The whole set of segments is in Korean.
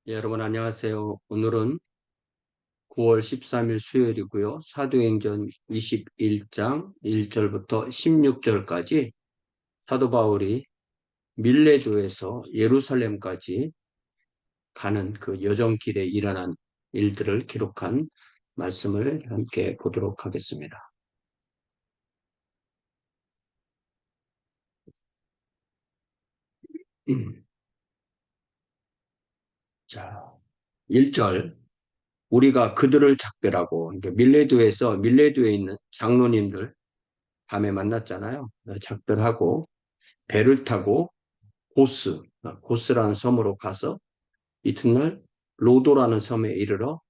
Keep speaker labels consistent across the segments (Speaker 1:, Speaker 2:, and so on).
Speaker 1: 예, 여러분 안녕하세요. 오늘은 9월 13일 수요일이고요. 사도행전 21장 1절부터 16절까지 사도 바울이 밀레도에서 예루살렘까지 가는 그 여정길에 일어난 일들을 기록한 말씀을 함께 보도록 하겠습니다. 자, 1절 우리가 그들을 작별하고 이제 밀레도에 있는 장로님들 밤에 만났잖아요. 작별하고 배를 타고 고스라는 섬으로 가서 이튿날 로도라는 섬에 이르러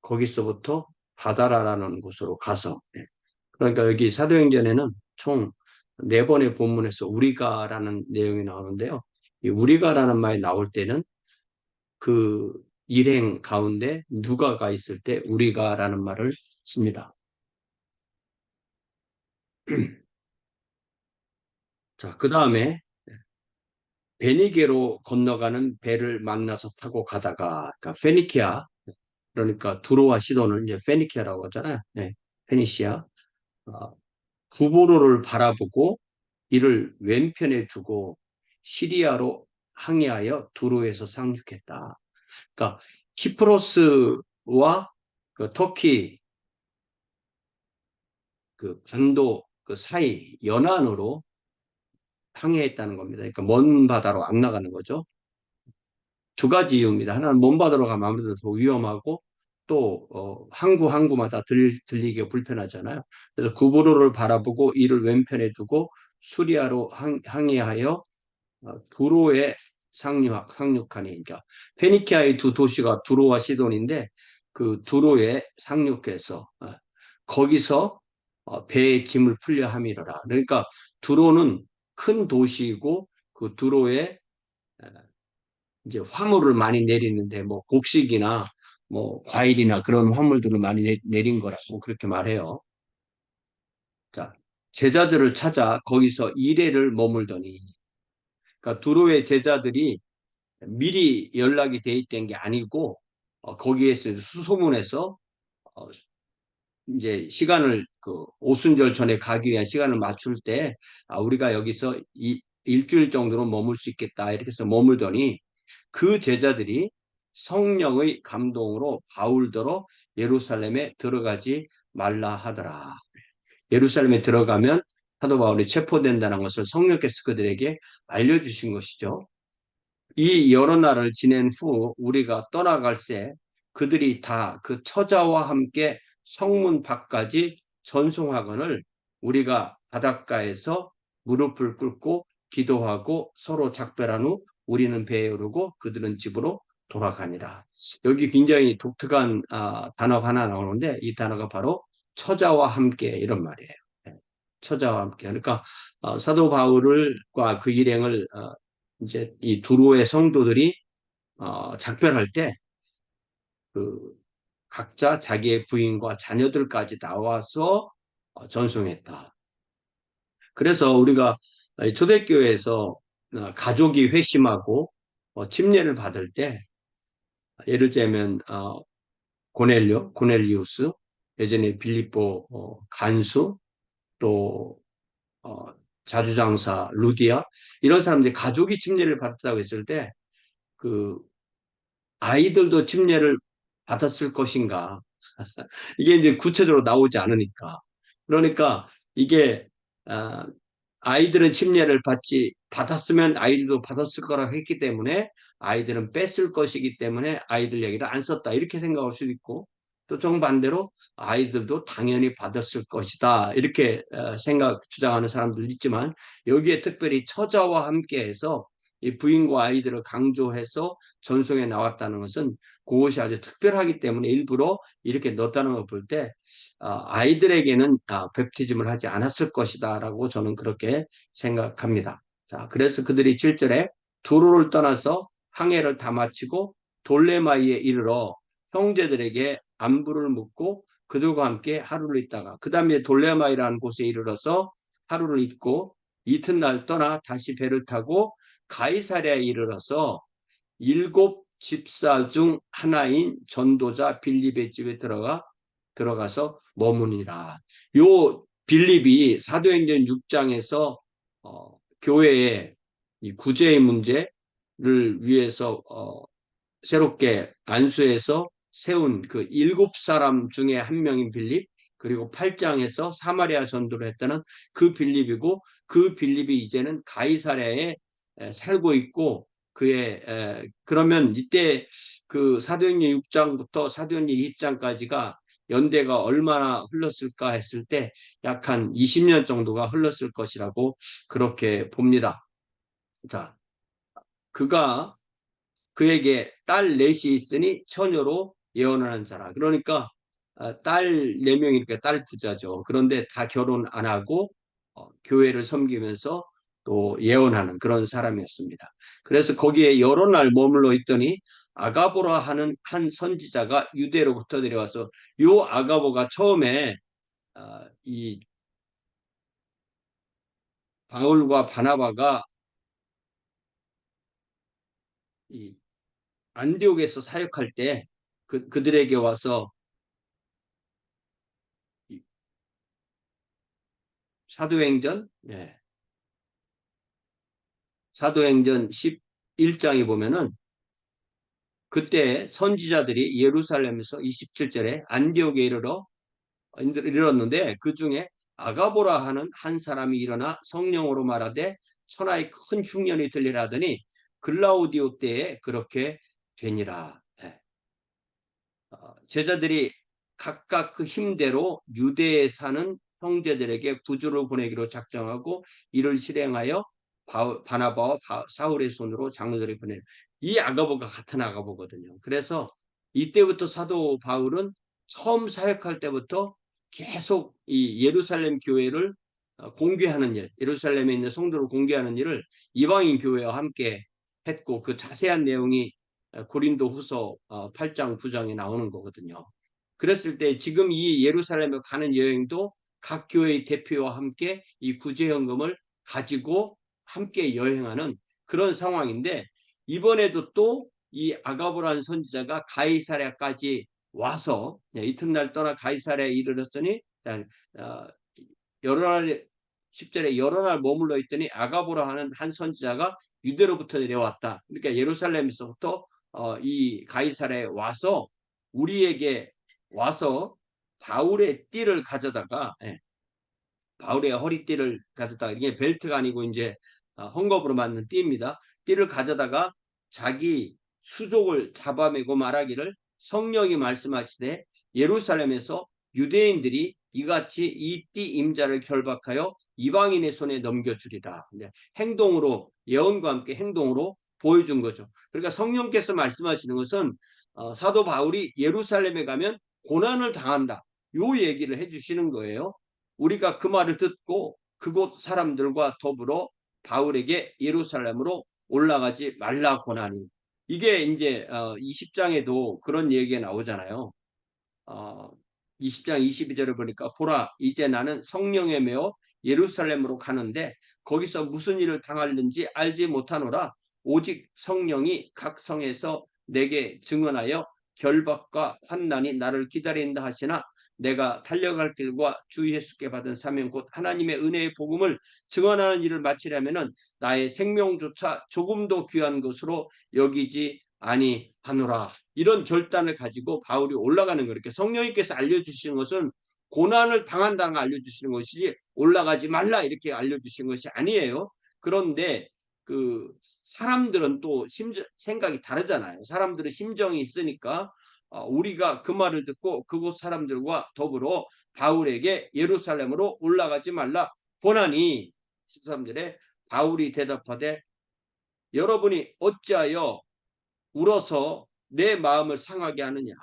Speaker 1: 거기서부터 바다라라는 곳으로 가서 그러니까 여기 사도행전에는 총 네 번의 본문에서 우리가라는 내용이 나오는데요. 이 우리가라는 말이 나올 때는 그 일행 가운데 누가가 있을 때 우리가라는 말을 씁니다. 자, 그 다음에 베니게로 건너가는 배를 만나서 타고 가다가 그러니까 페니키아 그러니까 두로와 시돈을 이제 페니키아라고 하잖아요. 네, 페니시아. 어, 구브로를 바라보고 이를 왼편에 두고 시리아로 항해하여 두로에서 상륙했다. 그러니까 키프로스와 그 터키 그 반도 그 사이 연안으로 항해했다는 겁니다. 그러니까 먼 바다로 안 나가는 거죠. 두 가지 이유입니다. 하나는 먼 바다로 가면 아무래도 더 위험하고 또 항구마다 들리기가 불편하잖아요. 그래서 구브로를 바라보고 이를 왼편에 두고 수리아로 항해하여 두로에 상륙하니 그러니까 페니키아의 두 도시가 두로와 시돈인데 그 두로에 상륙해서 거기서 배에 짐을 풀려 함이러라. 그러니까 두로는 큰 도시이고 그 두로에 이제 화물을 많이 내리는데 뭐 곡식이나 뭐 과일이나 그런 화물들을 많이 내린 거라고 그렇게 말해요. 자, 제자들을 찾아 거기서 이레를 머물더니 그러니까 두로의 제자들이 미리 연락이 돼 있던 게 아니고 거기에서 수소문해서 어, 이제 시간을 그 오순절 전에 가기 위한 시간을 맞출 때 우리가 여기서 일주일 정도는 머물 수 있겠다 이렇게 해서 머물더니 그 제자들이 성령의 감동으로 바울더러 예루살렘에 들어가지 말라 하더라. 예루살렘에 들어가면 사도 바울이 체포된다는 것을 성령께서 그들에게 알려주신 것이죠. 이 여러 날을 지낸 후 우리가 떠나갈새 그들이 다 그 처자와 함께 성문 밖까지 전송하거늘 우리가 바닷가에서 무릎을 꿇고 기도하고 서로 작별한 후 우리는 배에 오르고 그들은 집으로 돌아가니라. 여기 굉장히 독특한 단어가 하나 나오는데 이 단어가 바로 처자와 함께 이런 말이에요. 네. 처자와 함께. 그러니까 사도 바울과 그 일행을 이제 이 두로의 성도들이 작별할 때 그 각자 자기의 부인과 자녀들까지 나와서 전송했다. 그래서 우리가 초대교회에서 가족이 회심하고 침례를 받을 때 예를 들면 고넬리우스, 예전에 빌립보 간수, 또 어, 자주장사 루디아 이런 사람들이 가족이 침례를 받았다고 했을 때 그 아이들도 침례를 받았을 것인가 이게 이제 구체적으로 나오지 않으니까 그러니까 이게 아, 아이들은 침례를 받았으면 아이들도 받았을 거라고 했기 때문에 아이들은 뺐을 것이기 때문에 아이들 얘기를 안 썼다 이렇게 생각할 수도 있고 또 정반대로 아이들도 당연히 받았을 것이다 이렇게 주장하는 사람들도 있지만 여기에 특별히 처자와 함께해서 이 부인과 아이들을 강조해서 전송에 나왔다는 것은 그것이 아주 특별하기 때문에 일부러 이렇게 넣었다는 걸 볼 때 아이들에게는 베프티즘을 하지 않았을 것이다라고 저는 그렇게 생각합니다. 자, 그래서 그들이 7절에 두로를 떠나서 항해를 다 마치고 돌레마이에 이르러 형제들에게 안부를 묻고 그들과 함께 하루를 있다가 그 다음에 돌레마이라는 곳에 이르러서 하루를 있고 이튿날 떠나 다시 배를 타고 가이사랴에 이르러서 일곱 집사 중 하나인 전도자 빌립의 집에 들어가서 머무니라. 요 빌립이 사도행전 6장에서 교회의 이 구제의 문제를 위해서 새롭게 안수해서 세운 그 7사람 중에 한 명인 빌립, 그리고 8장에서 사마리아 전도를 했다는 그 빌립이고, 그 빌립이 이제는 가이사랴에 살고 있고, 그러면 이때 그 사도행전 6장부터 사도행전 20장까지가 연대가 얼마나 흘렀을까 했을 때 약 한 20년 정도가 흘렀을 것이라고 그렇게 봅니다. 자, 그가 그에게 딸 넷이 있으니 처녀로 예언하는 자라. 그러니까 딸 4명이니까 딸 부자죠. 그런데 다 결혼 안 하고 교회를 섬기면서 또 예언하는 그런 사람이었습니다. 그래서 거기에 여러 날 머물러 있더니 아가보라 하는 한 선지자가 유대로부터 내려와서, 요 아가보가 처음에 이 바울과 바나바가 이 안디옥에서 사역할 때 그들에게 와서 사도행전, 예, 사도행전 11장에 보면은 그때 선지자들이 예루살렘에서 27절에 안디옥에 이르렀는데 그 중에 아가보라 하는 한 사람이 일어나 성령으로 말하되 천하의 큰 흉년이 들리라 하더니 글라우디오 때에 그렇게 되니라. 예. 제자들이 각각 그 힘대로 유대에 사는 형제들에게 구주를 보내기로 작정하고 이를 실행하여 바나바와 사울의 손으로 장로들이 보내. 이 아가보가 같은 아가보거든요. 그래서 이때부터 사도 바울은 처음 사역할 때부터 계속 이 예루살렘 교회를 공개하는 일, 예루살렘에 있는 성도를 공개하는 일을 이방인 교회와 함께 했고, 그 자세한 내용이 고린도 후서 8장 9장에 나오는 거거든요. 그랬을 때 지금 이 예루살렘에 가는 여행도 각 교회의 대표와 함께 이 구제연금을 가지고 함께 여행하는 그런 상황인데, 이번에도 또 이 아가보라는 선지자가 가이사랴까지 와서 이튿날 떠나 가이사랴에 이르렀으니 어, 여러 날 10절에 여러 날 머물러 있더니 아가보라 하는 한 선지자가 유대로부터 내려왔다. 그러니까 예루살렘에서부터 이 가이사랴에 와서 우리에게 와서 바울의 띠를 가져다가, 예, 바울의 허리띠를 가져다가, 이게 벨트가 아니고 이제 헝겊으로 만든 띠입니다. 띠를 가져다가 자기 수족을 잡아매고 말하기를 성령이 말씀하시되 예루살렘에서 유대인들이 이같이 이 띠 임자를 결박하여 이방인의 손에 넘겨주리라. 행동으로, 예언과 함께 행동으로 보여준 거죠. 그러니까 성령께서 말씀하시는 것은 사도 바울이 예루살렘에 가면 고난을 당한다, 요 얘기를 해주시는 거예요. 우리가 그 말을 듣고 그곳 사람들과 더불어 바울에게 예루살렘으로 올라가지 말라고 하니, 이게 이제 20장에도 그런 얘기가 나오잖아요. 20장 22절을 보니까 보라 이제 나는 성령에 매어 예루살렘으로 가는데 거기서 무슨 일을 당할는지 알지 못하노라. 오직 성령이 각 성에서 내게 증언하여 결박과 환난이 나를 기다린다 하시나 내가 달려갈 길과 주 예수께 받은 사명 곧 하나님의 은혜의 복음을 증언하는 일을 마치려면은 나의 생명조차 조금도 귀한 것으로 여기지 아니하노라. 이런 결단을 가지고 바울이 올라가는 거예요. 이렇게 성령님께서 알려주시는 것은 고난을 당한다는 걸 알려주시는 것이지 올라가지 말라 이렇게 알려주신 것이 아니에요. 그런데 그 사람들은 또 생각이 다르잖아요. 사람들은 심정이 있으니까 우리가 그 말을 듣고 그곳 사람들과 더불어 바울에게 예루살렘으로 올라가지 말라 권하니, 13절에 바울이 대답하되 여러분이 어찌하여 울어서 내 마음을 상하게 하느냐.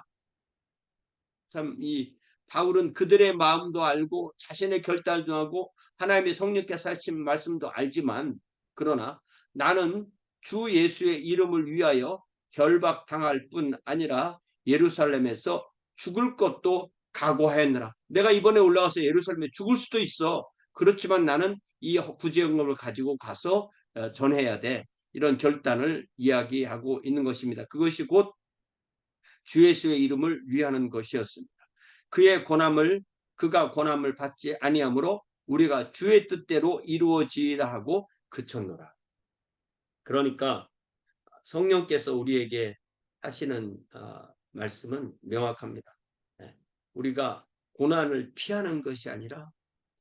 Speaker 1: 참 이 바울은 그들의 마음도 알고 자신의 결단을 정하고 하나님의 성령께서 하신 말씀도 알지만, 그러나 나는 주 예수의 이름을 위하여 결박당할 뿐 아니라 예루살렘에서 죽을 것도 각오하였느라. 내가 이번에 올라가서 예루살렘에 죽을 수도 있어. 그렇지만 나는 이 구제연금을 가지고 가서 전해야 돼. 이런 결단을 이야기하고 있는 것입니다. 그것이 곧 주 예수의 이름을 위하는 것이었습니다. 그가 고난을 받지 아니하므로 우리가 주의 뜻대로 이루어지리라 하고 그쳤노라. 그러니까 성령께서 우리에게 하시는 말씀은 명확합니다. 네. 우리가 고난을 피하는 것이 아니라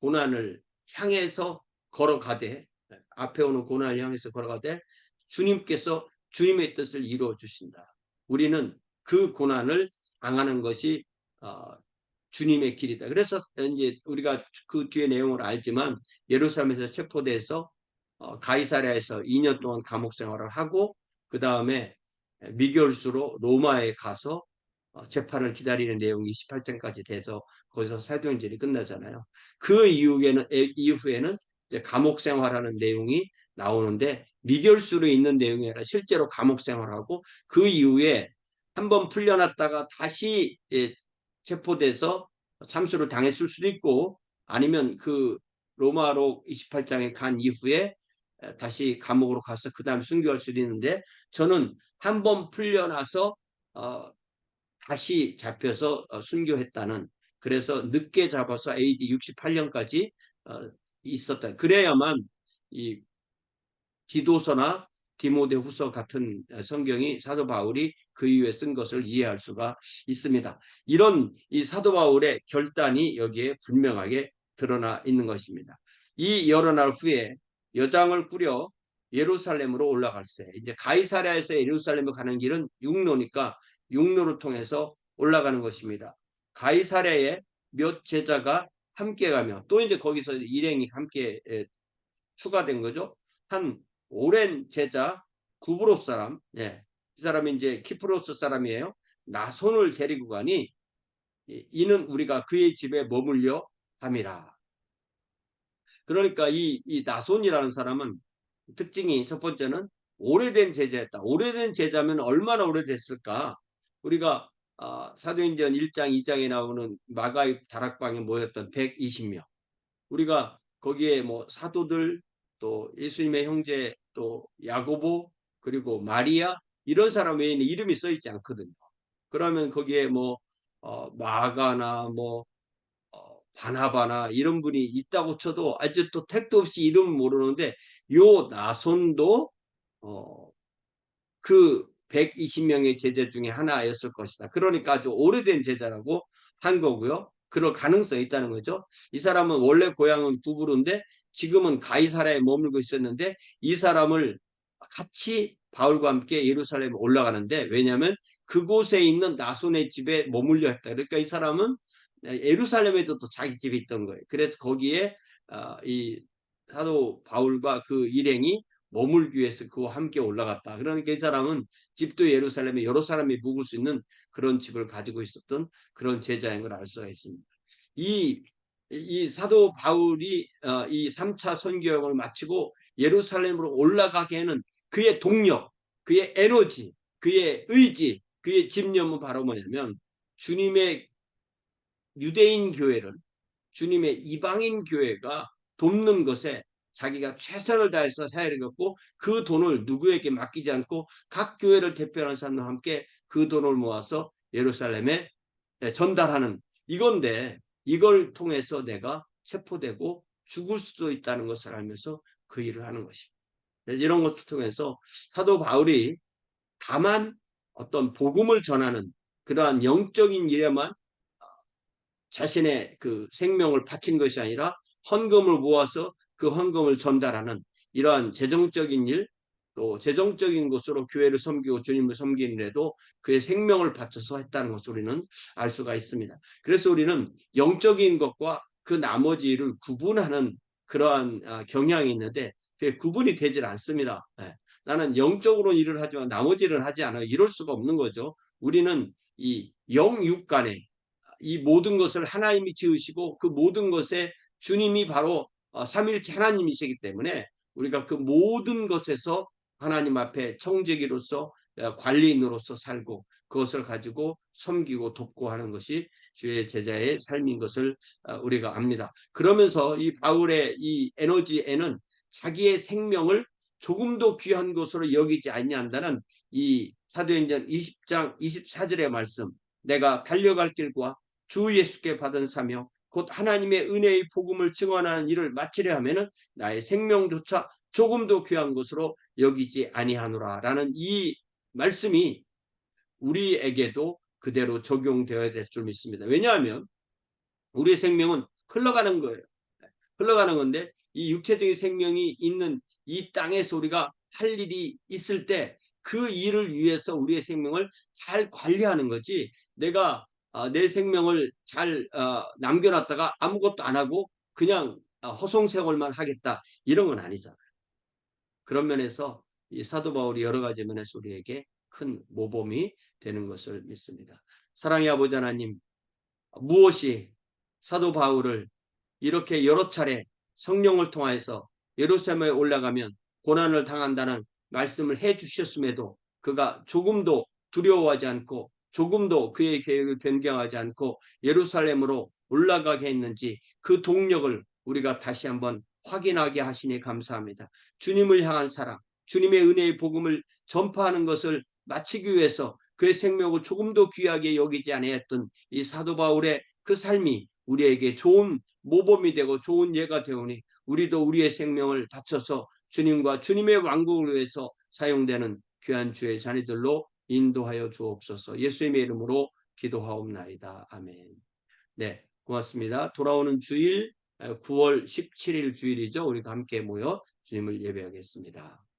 Speaker 1: 고난을 향해서 걸어가되, 앞에 오는 고난을 향해서 걸어가되 주님께서 주님의 뜻을 이루어 주신다. 우리는 그 고난을 당하는 것이 주님의 길이다. 그래서 이제 우리가 그 뒤에 내용을 알지만 예루살렘에서 체포돼서 가이사랴에서 2년 동안 감옥 생활을 하고 그 다음에 미결수로 로마에 가서 재판을 기다리는 내용이 28장까지 돼서 거기서 사도행전이 끝나잖아요. 그 이후에는 이제 감옥 생활하는 내용이 나오는데 미결수로 있는 내용이 아니라 실제로 감옥 생활하고 그 이후에 한번 풀려났다가 다시 체포돼서 참수를 당했을 수도 있고 아니면 그 로마로 28장에 간 이후에 다시 감옥으로 가서 그 다음 순교할 수도 있는데 저는 한번 풀려나서 다시 잡혀서 순교했다는 그래서 늦게 잡아서 AD 68년까지 있었다. 그래야만 이 디도서나 디모데후서 같은 성경이 사도 바울이 그 이후에 쓴 것을 이해할 수가 있습니다. 이런 이 사도 바울의 결단이 여기에 분명하게 드러나 있는 것입니다. 이 여러 날 후에 여장을 꾸려 예루살렘으로 올라갈세. 이제 가이사랴에서 예루살렘에 가는 길은 육로니까 육로를 통해서 올라가는 것입니다. 가이사랴에 몇 제자가 함께 가며 또 이제 거기서 일행이 함께 추가된 거죠. 한 오랜 제자 구브로 사람, 이 사람이 이제 키프로스 사람이에요. 나손을 데리고 가니 이는 우리가 그의 집에 머물려 함이라. 그러니까 이 나손이라는 사람은 특징이 첫 번째는 오래된 제자였다. 오래된 제자면 얼마나 오래됐을까? 우리가 사도행전 1장, 2장에 나오는 마가의 다락방에 모였던 120명. 우리가 거기에 뭐 사도들 또 예수님의 형제 또 야고보 그리고 마리아 이런 사람 외에는 이름이 써 있지 않거든요. 그러면 거기에 뭐 마가나 뭐 바나바나 이런 분이 있다고 쳐도 아직도 택도 없이 이름을 모르는데 요 나손도 그 120명의 제자 중에 하나였을 것이다. 그러니까 아주 오래된 제자라고 한 거고요. 그럴 가능성이 있다는 거죠. 이 사람은 원래 고향은 구브로인데 지금은 가이사랴에 머물고 있었는데 이 사람을 같이 바울과 함께 예루살렘에 올라가는데 왜냐하면 그곳에 있는 나손의 집에 머물려 했다. 그러니까 이 사람은 예루살렘에도 또 자기 집이 있던 거예요. 그래서 거기에 이 사도 바울과 그 일행이 머물기 위해서 그와 함께 올라갔다. 그러니까 이 사람은 집도 예루살렘에 여러 사람이 묵을 수 있는 그런 집을 가지고 있었던 그런 제자인 걸 알 수가 있습니다. 이 사도 바울이 이 3차 선교행을 마치고 예루살렘으로 올라가게에는 그의 동력, 그의 에너지, 그의 의지, 그의 집념은 바로 뭐냐면 주님의 유대인 교회를 주님의 이방인 교회가 돕는 것에 자기가 최선을 다해서 사회를 그 돈을 누구에게 맡기지 않고 각 교회를 대표하는 사람과 함께 그 돈을 모아서 예루살렘에 전달하는 이건데 이걸 통해서 내가 체포되고 죽을 수도 있다는 것을 알면서 그 일을 하는 것입니다. 이런 것을 통해서 사도 바울이 다만 어떤 복음을 전하는 그러한 영적인 일에만 자신의 그 생명을 바친 것이 아니라 헌금을 모아서 그 헌금을 전달하는 이러한 재정적인 일, 또 재정적인 것으로 교회를 섬기고 주님을 섬기는 일에도 그의 생명을 바쳐서 했다는 것을 우리는 알 수가 있습니다. 그래서 우리는 영적인 것과 그 나머지 일을 구분하는 그러한 경향이 있는데 그게 구분이 되질 않습니다. 나는 영적으로 일을 하지만 나머지 일은 하지 않아요. 이럴 수가 없는 거죠. 우리는 이 영육 간에 이 모든 것을 하나님이 지으시고 그 모든 것에 주님이 바로 삼일체 하나님이시기 때문에 우리가 그 모든 것에서 하나님 앞에 청지기로서 관리인으로서 살고 그것을 가지고 섬기고 돕고 하는 것이 주의 제자의 삶인 것을 우리가 압니다. 그러면서 이 바울의 이 에너지에는 자기의 생명을 조금도 귀한 것으로 여기지 아니한다는 이 사도행전 20장 24절의 말씀, 내가 달려갈 길과 주 예수께 받은 사명 곧 하나님의 은혜의 복음을 증언하는 일을 마치려 하면은 나의 생명조차 조금도 귀한 것으로 여기지 아니하노라 라는 이 말씀이 우리에게도 그대로 적용되어야 될 줄 믿습니다. 왜냐하면 우리의 생명은 흘러가는 거예요. 흘러가는 건데 이 육체적인 생명이 있는 이 땅에서 우리가 할 일이 있을 때 그 일을 위해서 우리의 생명을 잘 관리하는 거지, 내가 내 생명을 잘 남겨놨다가 아무것도 안 하고 그냥 허송세월만 하겠다 이런 건 아니잖아요. 그런 면에서 이 사도 바울이 여러 가지 면에서 우리에게 큰 모범이 되는 것을 믿습니다. 사랑의 아버지 하나님, 무엇이 사도 바울을 이렇게 여러 차례 성령을 통하여서 예루살렘에 올라가면 고난을 당한다는 말씀을 해 주셨음에도 그가 조금도 두려워하지 않고 조금도 그의 계획을 변경하지 않고 예루살렘으로 올라가게 했는지 그 동력을 우리가 다시 한번 확인하게 하시니 감사합니다. 주님을 향한 사랑, 주님의 은혜의 복음을 전파하는 것을 마치기 위해서 그의 생명을 조금도 귀하게 여기지 아니했던 이 사도 바울의 그 삶이 우리에게 좋은 모범이 되고 좋은 예가 되오니 우리도 우리의 생명을 바쳐서 주님과 주님의 왕국을 위해서 사용되는 귀한 주의 자녀들로 인도하여 주옵소서. 예수님의 이름으로 기도하옵나이다. 아멘. 네, 고맙습니다. 돌아오는 주일 9월 17일 주일이죠. 우리가 함께 모여 주님을 예배하겠습니다.